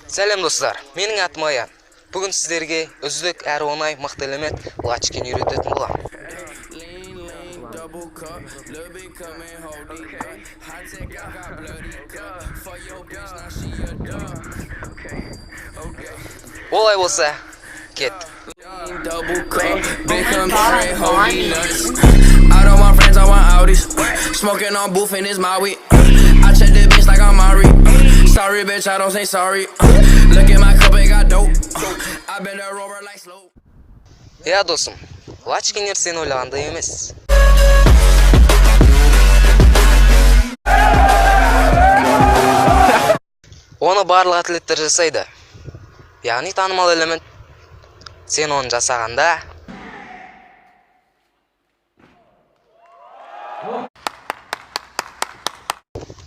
Сәлем достар, менің атым Аян. Бүгін сіздерге үздік әрі оңай мықты элемент лачкин үйрететін боламын. Олай болса, кет. Smoking on booth and it's Maui. I check the bitch like I'm Mari. Sorry bitch, I don't say sorry. Look at my cup, it got dope. I been a rover like slow. Я досым, лачкинер сен ойлағандай емес. Оны барлық атлеттер жасайды. Яғни танымал элемент. Сен оны жасағанда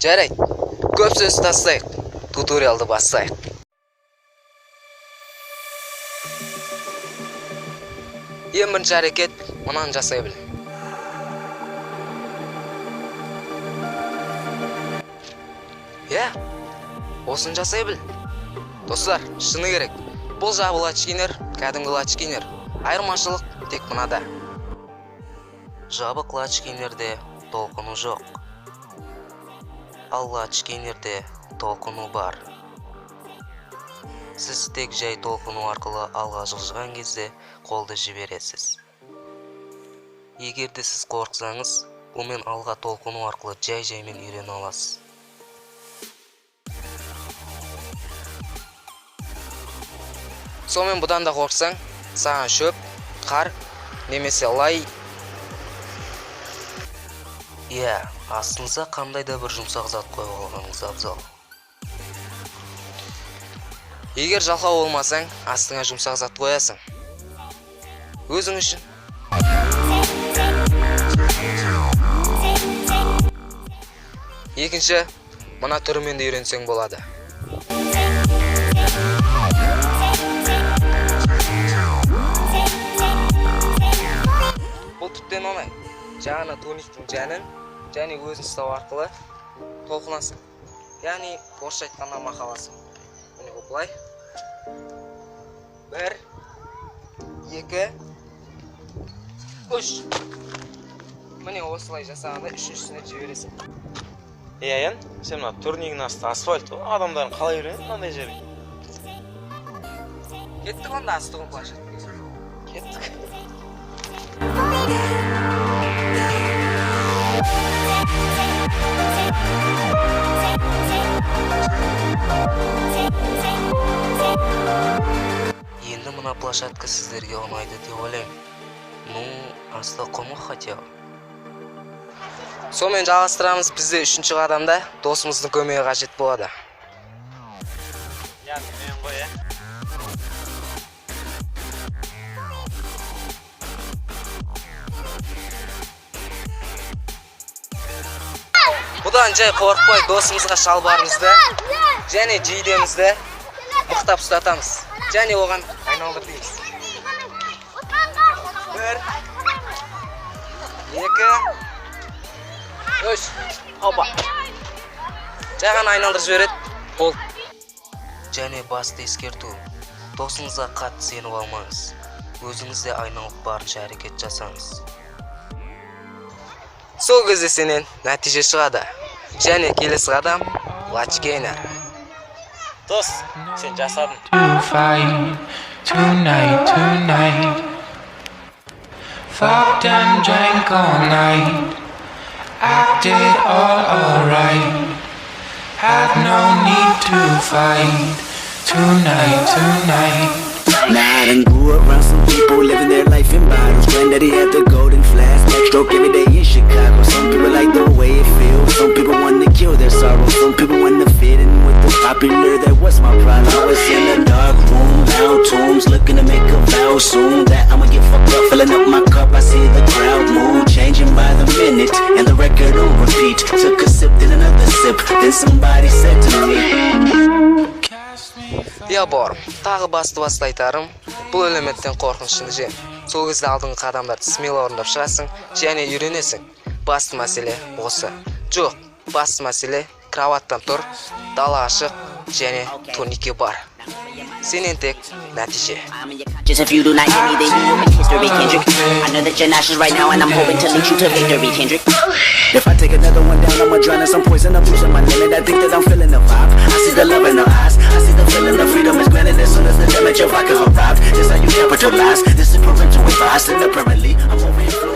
жарайды, көп сөз тастайық, туториалды бастайық. Ең бірінші әрекет, мынаны жасай біл. Осын жасай біл. Достар, шыны керек. Бұл жабы лачкинер, кәдімгі лачкинер. Айырмашылық тек мынада. Жабық лачкинерде толқыну жоқ. Ал лачкинерде толқыну бар. Сіз тек жай толқыну арқылы алға жылжыған кезде қолды жібересіз. Егерде сіз қорықсаңыз, бұмен алға толқыну арқылы жай-жаймен үйрене аласыз. Сонымен бұдан да қорықсаң, саған шөп, қар, немесе лай. Астыңызға қандай да бір жұмсақ зат қойып алғаныңыз абзал. Егер жалқау болмасаң, астыңа жұмсақ зат қоясың. Өзің үшін. Екінші, мына түрімен де үйренсең болады. Бұл түптен оңай. Жаңа тониктің жәнін және өзін ұстау арқылы толқынасың. Яғни орысша айтқанда мақаласың. Міне бұлай. 1, 2, 3. Міне осылай жасағанда үшіншісіне жібересің. Аян, сен мына турнигінің асты асфальт, адамдардың қалай үйренеді мынандай жерге? Кеттік онда астығын плашет. Кеттік. Енді мына площадка сіздерге ұнайды деп ойлаймын. Асты құмы хотя. Сонымен жалғастырамыз. Бізде үшінші қадамда досымыздың көмегі қажет болады. Мен ғой, Бұдан жай қорықпай досымызға шалбарымызды және жейдемізді мықтап ұстатамыз. Және оған айналдыр дейміз. 1, 2, 3. Опа. Жаған айналдырып жібереді. Бол. Және басты ескерту. Досыңызға қатты сеніп алмаңыз. Өзіңізде айналып барынша әрекет жасаңыз. Сол кезде сенен нәтиже шығады. Және келесі қадам лачкинер. Дос, сен жасадың. Fucked and drank all night. Acted all alright. Had no need to fight. Tonight. Mad and grew around some people living their life in bottles. Granddaddy had the golden flask, backstroke every day in Chicago. Some people like the way it feels. Some people want to kill their sorrow. Some people want to fit in with the popular. That was my problem. I was in a dark room, loud tunes, looking to make a vow soon that I'ma get fucked up, filling up my cup. I see the crowd move, changing by the minute, and the record on repeat. Took a sip, then another sip. Then somebody said to me. Бар, тағы басты айтарым, бұл элементтен қорқынышыңды жем. Сол кезде алдыңғы қадамдарды смело орындап шығасың және үйренесің. Басты мәселе осы. Жоқ, басты мәселе кроваттан тұр, дала ашық және турнике бар. Senin tek natije. Just if you do not hear me, then you will make history, Kendrick. I know that you're nauseous right now, and I'm hoping to lead you to victory, Kendrick. If I take another one down, I'ma drown in some poison. I'm losing my limit. I think that I'm feeling the vibe. I see the love in her eyes. I see the feeling of freedom is granted as soon as the damage of vodka arrived. This how you capitalize. This is parental advice and apparently I'm over influenced.